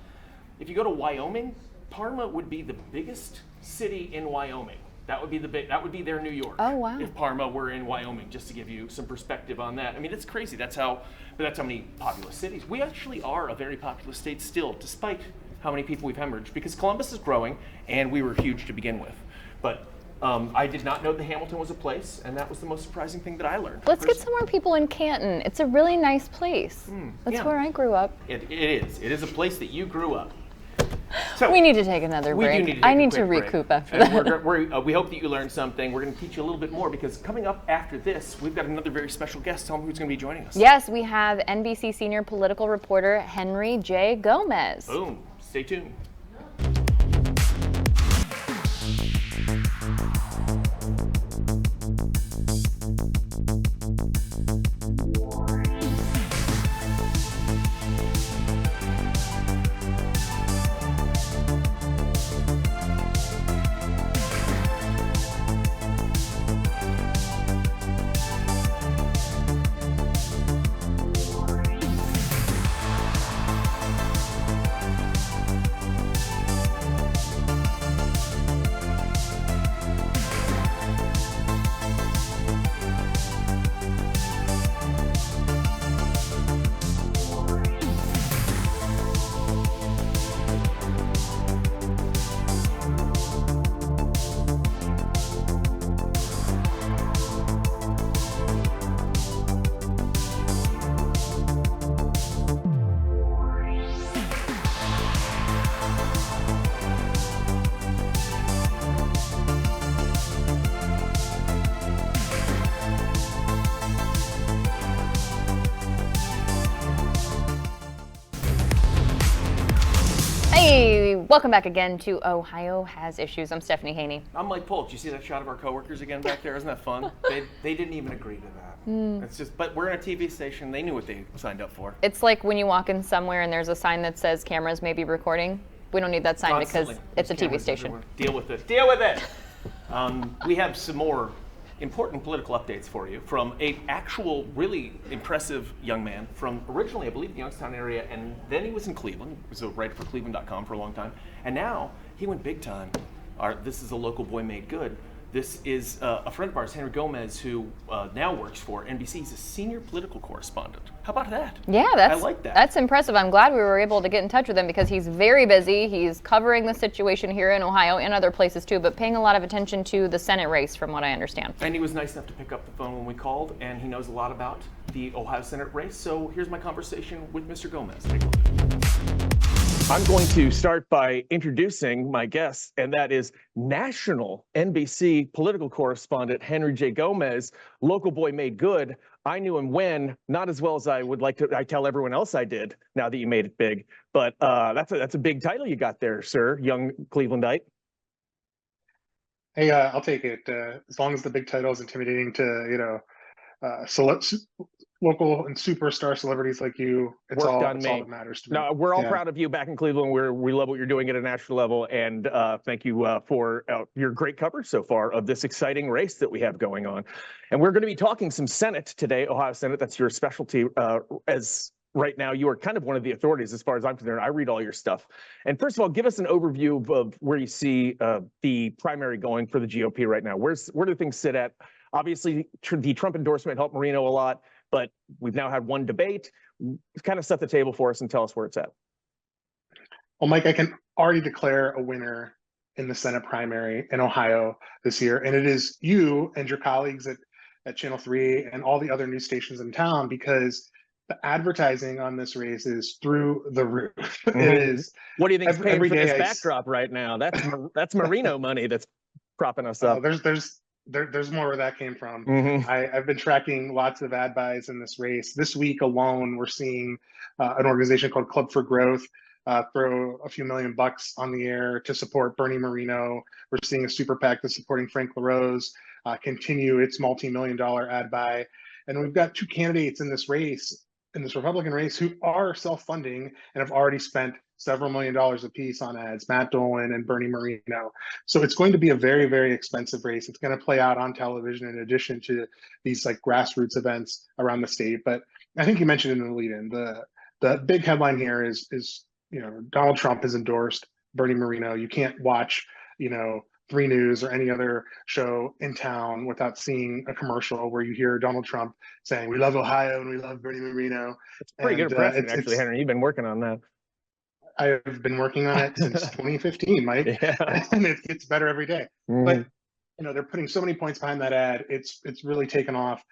If you go to Wyoming, Parma would be the biggest city in Wyoming. That would be their New York.
Oh, wow.
If Parma were in Wyoming, just to give you some perspective on that. I mean, it's crazy. That's how many populous cities. We actually are a very populous state still, despite how many people we've hemorrhaged, because Columbus is growing, and we were huge to begin with. But I did not know that Hamilton was a place, and that was the most surprising thing that I learned.
Let's get some more people in Canton. It's a really nice place. That's
yeah.
where I grew up.
It is. It is a place that you grew up. So
We need to take another
we
break.
do need to take
I
a
need
quick
to
break.
recoup after
And
that.
we hope that you learned something. We're going to teach you a little bit more because coming up after this, we've got another very special guest. Tell them who's going to be joining us.
Yes, we have NBC senior political reporter Henry J. Gomez.
Boom. Stay tuned.
Hey, welcome back again to Ohio Has Issues. I'm Stephanie Haney.
I'm Mike Polk. Do you see that shot of our coworkers again back there? Isn't that fun? They didn't even agree to that. It's just, but we're in a TV station. They knew what they signed up for.
It's like when you walk in somewhere and there's a sign that says cameras may be recording. We don't need that sign
Constantly.
because it's a
There's
TV
cameras
station.
everywhere. Deal with it. Deal with it. We have some more important political updates for you from a actual really impressive young man from originally, I believe, the Youngstown area, and then he was in Cleveland. He was a writer for Cleveland.com for a long time, and now he went big time. This is a local boy made good. This is a friend of ours, Henry Gomez, who now works for NBC. He's a senior political correspondent. How about that?
Yeah,
I like that.
That's impressive. I'm glad we were able to get in touch with him because he's very busy. He's covering the situation here in Ohio and other places too, but paying a lot of attention to the Senate race from what I understand.
And he was nice enough to pick up the phone when we called, and he knows a lot about the Ohio Senate race. So here's my conversation with Mr. Gomez. Take a look. I'm going to start by introducing my guest, and that is national NBC political correspondent Henry J. Gomez, local boy made good. I knew him when, not as well as I would like to. I tell everyone else I did. Now that you made it big, but that's a big title you got there, sir, young Clevelandite.
Hey, I'll take it. As long as the big title is intimidating to, local and superstar celebrities like you, it's all that matters to me.
No, we're all
Yeah.
proud of you back in Cleveland. We love what you're doing at a national level, and thank you for your great coverage so far of this exciting race that we have going on. And we're going to be talking some Senate today, Ohio Senate. That's your specialty. As right now, you are kind of one of the authorities as far as I'm concerned. I read all your stuff. And first of all, give us an overview of where you see the primary going for the GOP right now. Where do things sit at? Obviously, the Trump endorsement helped Moreno a lot, but we've now had one debate. Kind of set the table for us and tell us where it's at.
Well, Mike, I can already declare a winner in the Senate primary in Ohio this year, and it is you and your colleagues at Channel 3 and all the other news stations in town, because the advertising on this race is through the roof.
Mm-hmm.
It is.
What do you think is paying
every
for
day
this backdrop right now? That's Moreno money that's propping us up.
There's more where that came from.
Mm-hmm.
I've been tracking lots of ad buys in this race. This week alone, we're seeing an organization called Club for Growth throw a few $1 million on the air to support Bernie Moreno. We're seeing a super PAC that's supporting Frank LaRose continue its multi-million-dollar ad buy. And we've got two candidates in this race, in this Republican race, who are self-funding and have already spent several $1 million apiece on ads, Matt Dolan and Bernie Moreno. So it's going to be a very, very expensive race. It's going to play out on television in addition to these like grassroots events around the state. But I think you mentioned in the lead-in, the big headline here is Donald Trump has endorsed Bernie Moreno. You can't watch 3 News or any other show in town without seeing a commercial where you hear Donald Trump saying, "We love Ohio and we love Bernie Moreno."
It's pretty good impression, actually, Henry. You've been working on that.
I've been working on it since 2015, Mike,
Yeah.
and it gets better every day.
Mm-hmm.
But they're putting so many points behind that ad. It's really taken off.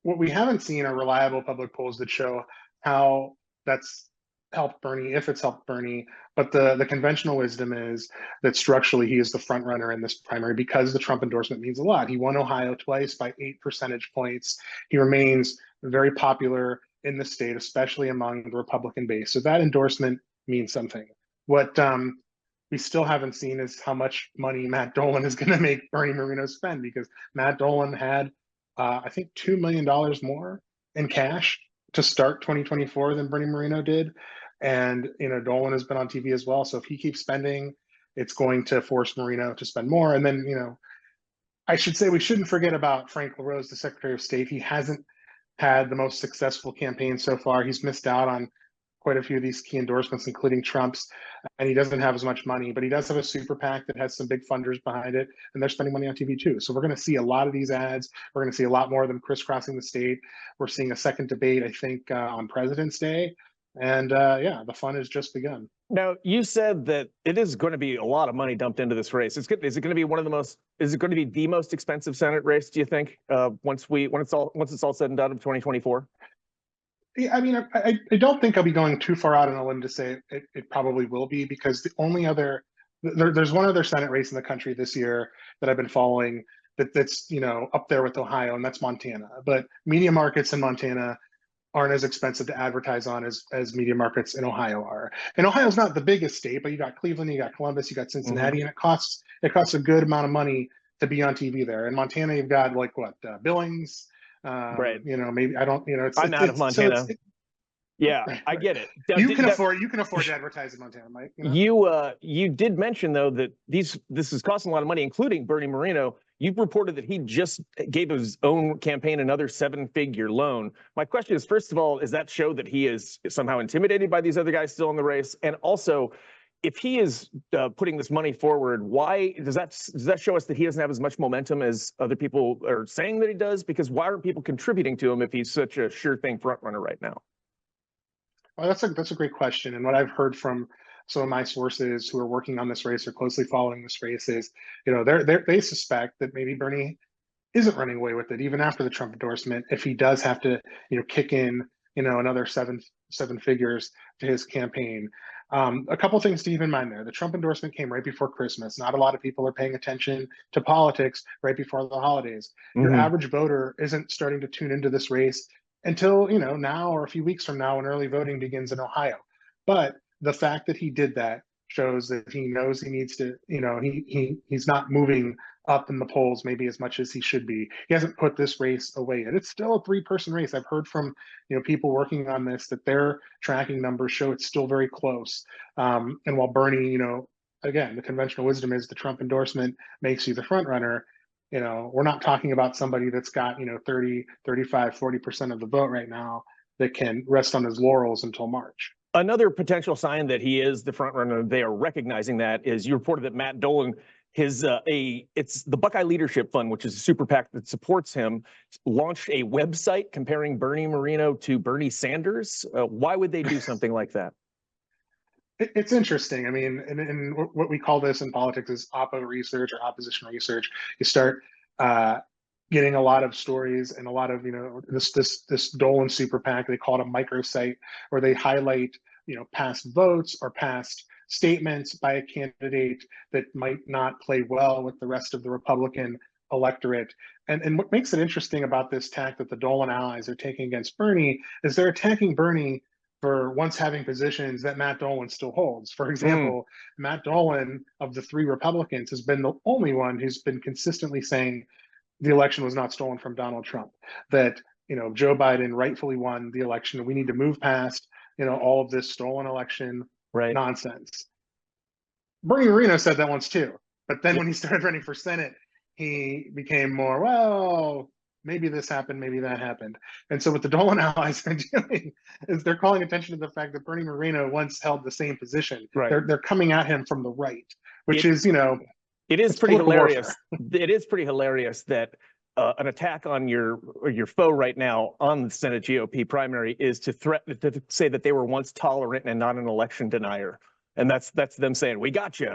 What we haven't seen are reliable public polls that show how that's helped Bernie, if it's helped Bernie. But the conventional wisdom is that structurally he is the front runner in this primary because the Trump endorsement means a lot. He won Ohio twice by 8 percentage points. He remains very popular in the state, especially among the Republican base. So that endorsement means something. What we still haven't seen is how much money Matt Dolan is going to make Bernie Moreno spend, because Matt Dolan had, I think, $2 million more in cash to start 2024 than Bernie Moreno did. And, Dolan has been on TV as well. So if he keeps spending, it's going to force Moreno to spend more. And then, I should say we shouldn't forget about Frank LaRose, the Secretary of State. He hasn't had the most successful campaign so far. He's missed out on quite a few of these key endorsements, including Trump's, and he doesn't have as much money, but he does have a super PAC that has some big funders behind it, and they're spending money on TV too. So we're going to see a lot of these ads. We're going to see a lot more of them crisscrossing the state. We're seeing a second debate, I think, on President's Day. And yeah, the fun has just begun.
Now, you said that it is going to be a lot of money dumped into this race. Is it going to be is it going to be the most expensive Senate race, do you think, once it's all said and done of 2024?
Yeah, I mean, I don't think I'll be going too far out on a limb to say it probably will be, because the only other, there's one other Senate race in the country this year that I've been following that's, up there with Ohio, and that's Montana. But media markets in Montana aren't as expensive to advertise on as media markets in Ohio are. And Ohio's not the biggest state, but you got Cleveland, you got Columbus, you got Cincinnati, and it costs a good amount of money to be on TV there. In Montana, you've got Billings.
Right.
Maybe I don't.
I'm out of Montana. Yeah, right. I get it.
You can afford to advertise in Montana, Mike.
You did mention, though, that this is costing a lot of money, including Bernie Moreno. You've reported that he just gave his own campaign another 7-figure loan. My question is, first of all, does that show that he is somehow intimidated by these other guys still in the race? And also, if he is putting this money forward, why does that show us that he doesn't have as much momentum as other people are saying that he does? Because why aren't people contributing to him if he's such a sure thing front runner right now?
Well, that's a great question. And what I've heard from some of my sources who are working on this race or closely following this race is, they suspect that maybe Bernie isn't running away with it even after the Trump endorsement, if he does have to, kick in, another seven figures to his campaign. A couple things to keep in mind there. The Trump endorsement came right before Christmas. Not a lot of people are paying attention to politics right before the holidays. Your average voter isn't starting to tune into this race until, now or a few weeks from now when early voting begins in Ohio. But the fact that he did that shows that he knows he needs to, he's not moving up in the polls maybe as much as he should be. He hasn't put this race away yet. It's still a 3-person race. I've heard from people working on this that their tracking numbers show it's still very close. And while Bernie, again, the conventional wisdom is the Trump endorsement makes you the front runner. We're not talking about somebody that's got 30, 35, 40% of the vote right now that can rest on his laurels until March.
Another potential sign that he is the front runner, they are recognizing that, is you reported that Matt Dolan, it's the Buckeye Leadership Fund, which is a super PAC that supports him, launched a website comparing Bernie Moreno to Bernie Sanders. Why would they do something like that?
It's interesting. I mean, and what we call this in politics is oppo research or opposition research. You start getting a lot of stories and a lot of, this Dolan super PAC, they call it a microsite, where they highlight, past votes or past statements by a candidate that might not play well with the rest of the Republican electorate. And what makes it interesting about this tack that the Dolan allies are taking against Bernie is they're attacking Bernie for once having positions that Matt Dolan still holds. For example, Matt Dolan, of the 3 Republicans, has been the only one who's been consistently saying the election was not stolen from Donald Trump, that Joe Biden rightfully won the election, and we need to move past all of this stolen election nonsense. Bernie Moreno said that once too, but then when he started running for Senate, he became more, well, maybe this happened, maybe that happened. And so what the Dolan allies are doing is they're calling attention to the fact that Bernie Moreno once held the same position. They're coming at him from the right, which is,
it is pretty hilarious. It is pretty hilarious that an attack on your foe right now on the Senate GOP primary is to say that they were once tolerant and not an election denier. And that's them saying, we got you,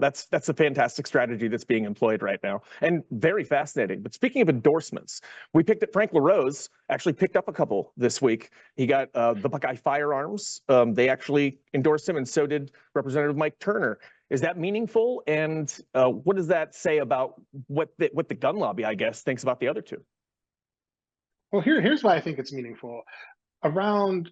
that's a fantastic strategy that's being employed right now and very fascinating. But speaking of endorsements, we picked up Frank LaRose, actually picked up a couple this week. He got the Buckeye Firearms. They actually endorsed him, and so did Representative Mike Turner. Is that meaningful? And what does that say about what the gun lobby, I guess, thinks about the other two?
Well, here's why I think it's meaningful. Around,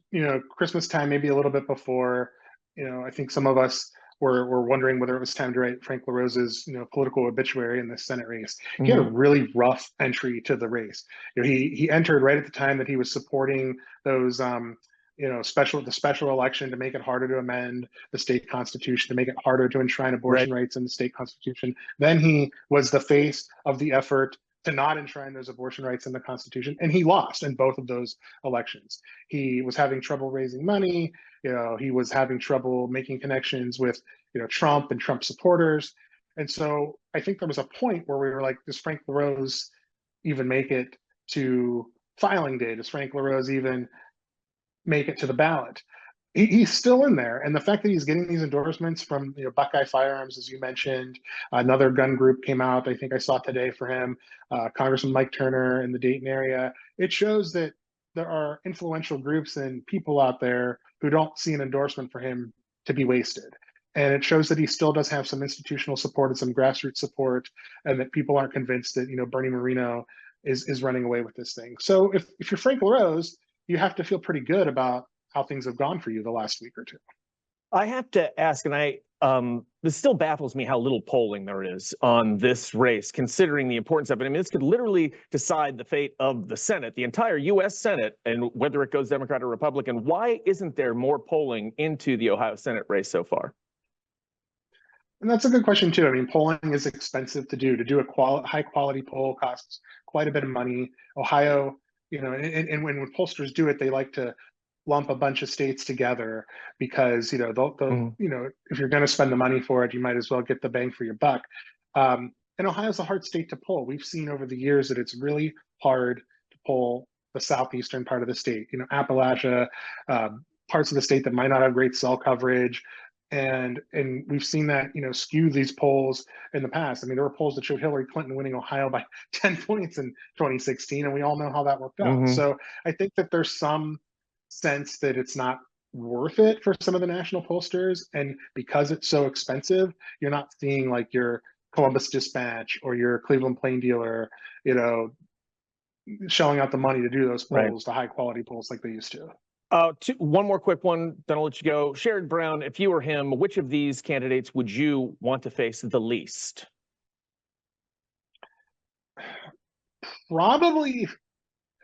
Christmas time, maybe a little bit before, I think some of us were wondering whether it was time to write Frank LaRose's, political obituary in the Senate race. He had a really rough entry to the race. He entered right at the time that he was supporting those, the special election to make it harder to amend the state constitution, to make it harder to enshrine abortion rights in the state constitution. Then he was the face of the effort to not enshrine those abortion rights in the Constitution, and he lost in both of those elections. He was having trouble raising money. He was having trouble making connections with, Trump and Trump supporters. And so I think there was a point where we were like, does Frank LaRose even make it to filing day? Does Frank LaRose even make it to the ballot? He's still in there, and the fact that he's getting these endorsements from Buckeye Firearms, as you mentioned, another gun group came out, I think I saw today, for him, Congressman Mike Turner in the Dayton area. It shows that there are influential groups and people out there who don't see an endorsement for him to be wasted. And it shows that he still does have some institutional support and some grassroots support, and that people aren't convinced that Bernie Moreno is running away with this thing. So if you're Frank LaRose, you have to feel pretty good about how things have gone for you the last week or two.
I have to ask, and this still baffles me how little polling there is on this race, considering the importance of it. I mean, this could literally decide the fate of the Senate, the entire U.S. Senate, and whether it goes Democrat or Republican. Why isn't there more polling into the Ohio Senate race so far?
And that's a good question too. I mean, polling is expensive to do. To do a high quality poll costs quite a bit of money. Ohio, and when pollsters do it, they like to lump a bunch of states together because they'll if you're going to spend the money for it, you might as well get the bang for your buck. And Ohio's a hard state to poll. We've seen over the years that it's really hard to poll the southeastern part of the state. Appalachia, parts of the state that might not have great cell coverage, and we've seen that skew these polls in the past. I mean, there were polls that showed Hillary Clinton winning Ohio by 10 points in 2016, and we all know how that worked out. So I think that there's some sense that it's not worth it for some of the national pollsters, and because it's so expensive, you're not seeing like your Columbus Dispatch or your Cleveland Plain Dealer shelling out the money to do those polls, the high quality polls like they used to.
One more quick one, then I'll let you go. Sherrod Brown, if you were him, which of these candidates would you want to face the least?
Probably,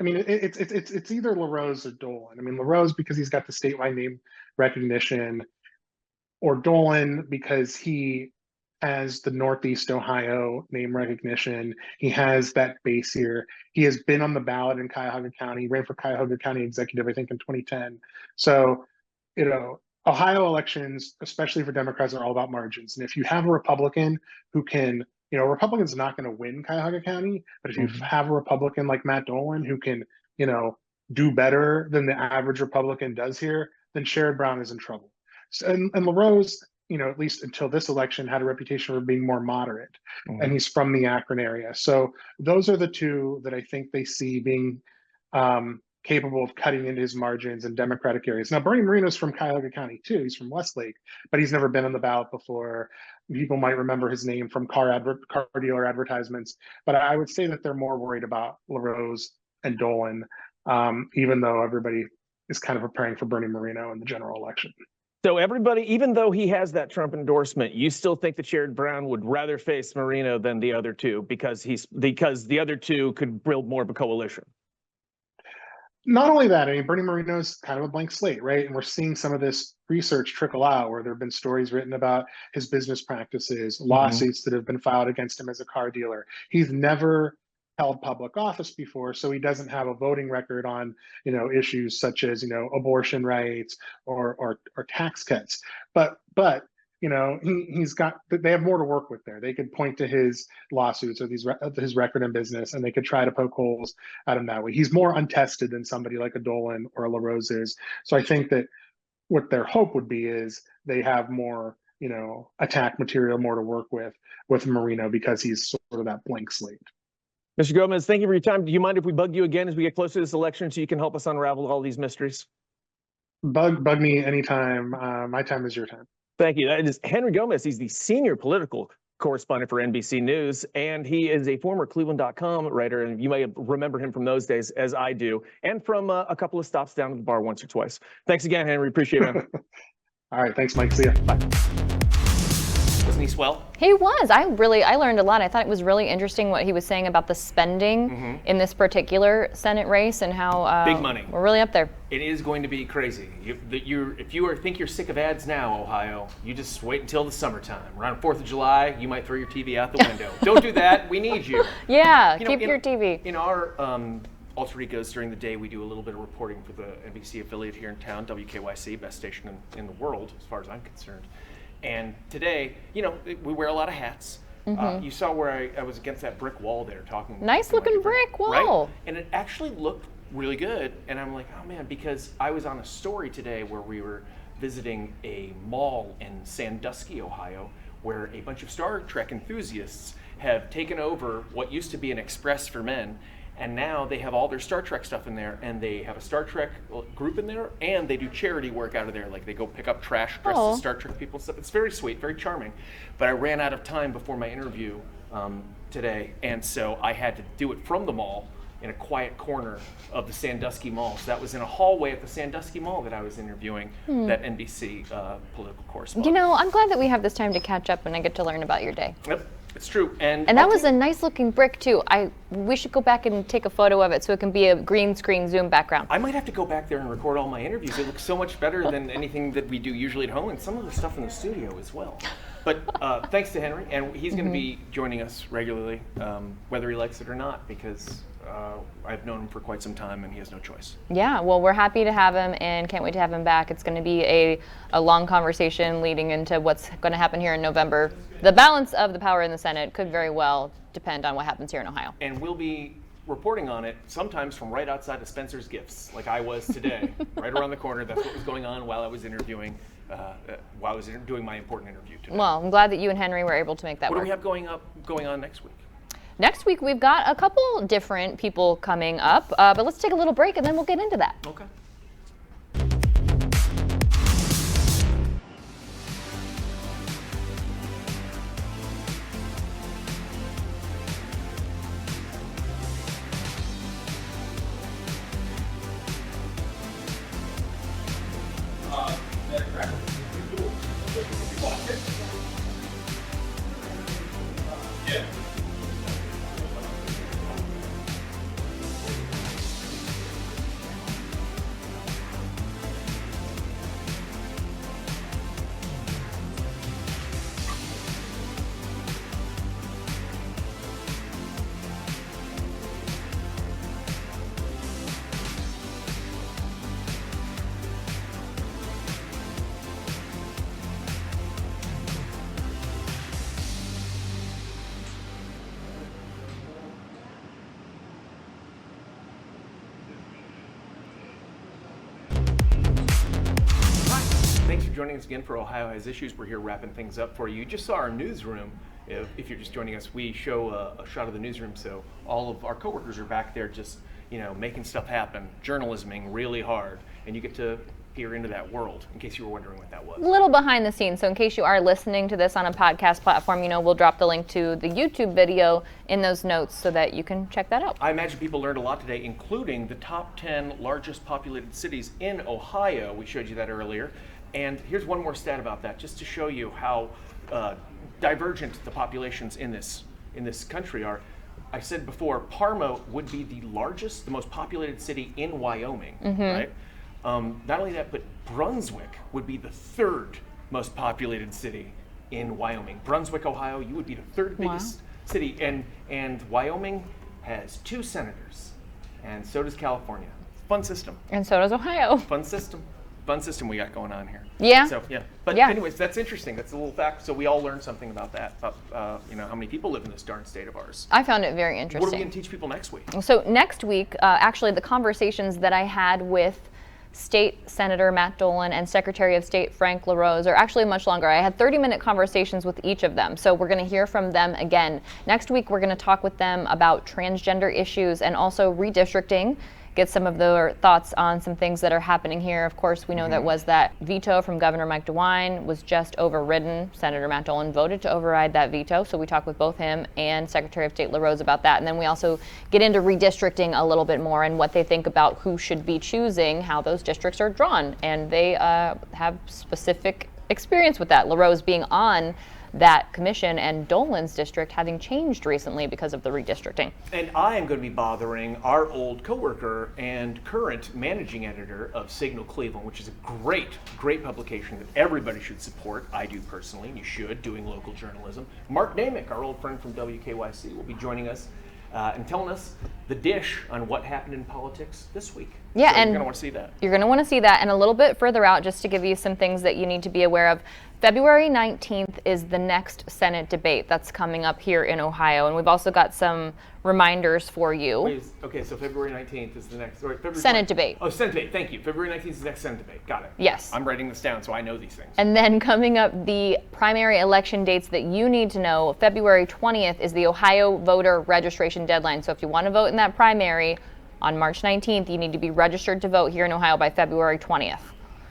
I mean, it's either LaRose or Dolan. I mean, LaRose because he's got the statewide name recognition, or Dolan because he has the Northeast Ohio name recognition. He has that base here. He has been on the ballot in Cuyahoga County. He ran for Cuyahoga County Executive, I think, in 2010. So, Ohio elections, especially for Democrats, are all about margins. And if you have a Republican who can, Republican's not going to win Cuyahoga County, but if you have a Republican like Matt Dolan who can, do better than the average Republican does here, then Sherrod Brown is in trouble. So, and LaRose, at least until this election, had a reputation for being more moderate, and he's from the Akron area. So those are the two that I think they see being capable of cutting into his margins in Democratic areas. Now, Bernie Moreno's from Cuyahoga County too. He's from Westlake, but he's never been on the ballot before. People might remember his name from car dealer advertisements, but I would say that they're more worried about LaRose and Dolan, even though everybody is kind of preparing for Bernie Moreno in the general election.
So everybody, even though he has that Trump endorsement, you still think that Sherrod Brown would rather face Moreno than the other two because the other two could build more of a coalition?
Not only that, I mean, Bernie Moreno's kind of a blank slate, right? And we're seeing some of this research trickle out where there have been stories written about his business practices, lawsuits that have been filed against him as a car dealer. He's never held public office before, so he doesn't have a voting record on, issues such as, abortion rights or tax cuts. But they have more to work with there. They could point to his lawsuits or his record in business, and they could try to poke holes at him that way. He's more untested than somebody like a Dolan or a LaRose is. So I think that what their hope would be is they have more, attack material, more to work with Moreno, because he's sort of that blank slate.
Mr. Gomez, thank you for your time. Do you mind if we bug you again as we get closer to this election so you can help us unravel all these mysteries?
Bug me anytime. My time is your time.
Thank you. That is Henry Gomez. He's the senior political correspondent for NBC News, and he is a former Cleveland.com writer, and you may remember him from those days, as I do, and from a couple of stops down at the bar once or twice. Thanks again, Henry. Appreciate it, man.
All right. Thanks, Mike. See ya.
Bye. Wasn't he swell?
He was. I learned a lot. I thought it was really interesting what he was saying about the spending in this particular Senate race and how
big money.
We're really up there.
It is going to be crazy. If you think you're sick of ads now, Ohio, you just wait until the summertime. Around 4th of July, you might throw your TV out the window. Don't do that. We need you.
Yeah, keep your TV.
In our alter egos during the day, we do a little bit of reporting for the NBC affiliate here in town, WKYC, best station in the world, as far as I'm concerned. And today, we wear a lot of hats. You saw where I was against that brick wall there talking.
Nice looking brick wall.
Right? And it actually looked really good. And I'm like, oh man, because I was on a story today where we were visiting a mall in Sandusky, Ohio, where a bunch of Star Trek enthusiasts have taken over what used to be an Express for Men. And now they have all their Star Trek stuff in there, and they have a Star Trek group in there, and they do charity work out of there. Like they go pick up trash dressed as Star Trek people and stuff. It's very sweet, very charming. But I ran out of time before my interview today, and so I had to do it from the mall in a quiet corner of the Sandusky Mall. So that was in a hallway at the Sandusky Mall that I was interviewing that NBC political correspondent.
I'm glad that we have this time to catch up and I get to learn about your day.
Yep. It's true. And
that was a nice looking brick too. We should go back and take a photo of it so it can be a green screen Zoom background.
I might have to go back there and record all my interviews. It looks so much better than anything that we do usually at home, and some of the stuff in the studio as well. But thanks to Henry, and he's going to be joining us regularly, whether he likes it or not, because I've known him for quite some time and he has no choice.
Yeah, well, we're happy to have him and can't wait to have him back. It's going to be a long conversation leading into what's going to happen here in November. The balance of the power in the Senate could very well depend on what happens here in Ohio.
And we'll be reporting on it sometimes from right outside of Spencer's Gifts, like I was today, right around the corner. That's what was going on while I was interviewing, while I was doing my important interview today.
Well, I'm glad that you and Henry were able to make that work.
What do we have going on next week?
Next week, we've got a couple different people coming up, but let's take a little break and then we'll get into that.
Okay. Thanks for joining us again for Ohio Has Issues. We're here wrapping things up for you. You just saw our newsroom. If you're just joining us, we show a shot of the newsroom, so all of our coworkers are back there just, making stuff happen, journalisming really hard, and you get to peer into that world, in case you were wondering what that was.
A little behind the scenes, so in case you are listening to this on a podcast platform, we'll drop the link to the YouTube video in those notes so that you can check that out.
I imagine people learned a lot today, including the top 10 largest populated cities in Ohio. We showed you that earlier. And here's one more stat about that, just to show you how divergent the populations in this country are. I said before, Parma would be the most populated city in Wyoming, right? Not only that, but Brunswick would be the third most populated city in Wyoming. Brunswick, Ohio, you would be the third biggest city, and Wyoming has 2 senators, and so does California. Fun system.
And so does Ohio.
Fun system we got going on here.
Yeah.
So but anyways, that's interesting. That's a little fact. So we all learned something about that. About how many people live in this darn state of ours.
I found it very interesting.
What are we going to teach people next week?
So next week, actually, the conversations that I had with State Senator Matt Dolan and Secretary of State Frank LaRose are actually much longer. I had 30-minute conversations with each of them, so we're going to hear from them again. Next week, we're going to talk with them about transgender issues and also redistricting, get some of their thoughts on some things that are happening here. Of course, we know that was that veto from Governor Mike DeWine was just overridden. Senator Matt Dolan voted to override that veto, so we talked with both him and Secretary of State LaRose about that. And then we also get into redistricting a little bit more and what they think about who should be choosing how those districts are drawn. And they have specific experience with that. LaRose being on that commission and Dolan's district having changed recently because of the redistricting.
And I am going to be bothering our old coworker and current managing editor of Signal Cleveland, which is a great publication that everybody should support. I do personally, and you should, doing local journalism. Mark Namick, our old friend from WKYC, will be joining us and telling us the dish on what happened in politics this week.
Yeah,
so
and
you're going to want to see that.
You're going to want to see that, and a little bit further out, just to give you some things that you need to be aware of. February 19th is the next Senate debate that's coming up here in Ohio, and we've also got some reminders for you.
Wait, okay, so February 19th is the next February
Senate debate.
Oh, Senate debate. Thank you. February 19th is the next Senate debate. Got it.
Yes.
I'm writing this down so I know these things.
And then coming up, the primary election dates that you need to know. February 20th is the Ohio voter registration deadline. So if you want to vote in that primary on March 19th, you need to be registered to vote here in Ohio by February 20th.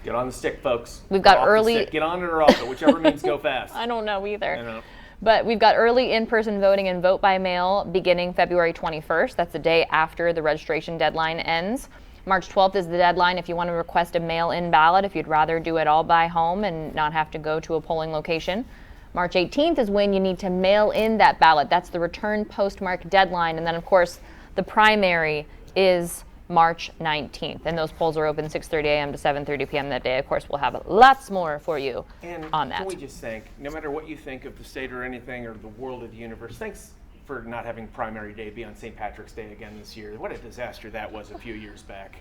Get on the stick, folks.
We've got
Get off the
early.
stick. Get on it or off it, whichever means go fast.
I don't know either.
I know.
But we've got early in-person voting and vote by mail beginning February 21st. That's the day after the registration deadline ends. March 12th is the deadline if you want to request a mail-in ballot, if you'd rather do it all by home and not have to go to a polling location. March 18th is when you need to mail in that ballot. That's the return postmark deadline. And then, of course, the primary is March 19th, and those polls are open 6:30 a.m. to 7:30 p.m. that day. Of course, we'll have lots more for you on that.
Can we just thank, no matter what you think of the state or anything or the world or the universe, thanks for not having primary day be on St. Patrick's Day again this year. What a disaster that was a few years back.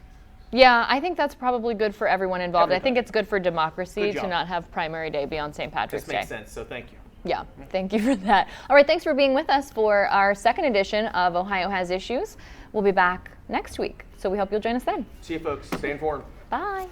Yeah, I think that's probably good for everyone involved.
Everybody.
I think it's good for democracy
Good
to
job.
not have primary day be on St. Patrick's
This makes
Day.
sense, so thank you.
Yeah, thank you for that. All right, thanks for being with us for our second edition of Ohio Has Issues. We'll be back next week, so we hope you'll join us then.
See you folks. Stay informed.
Bye.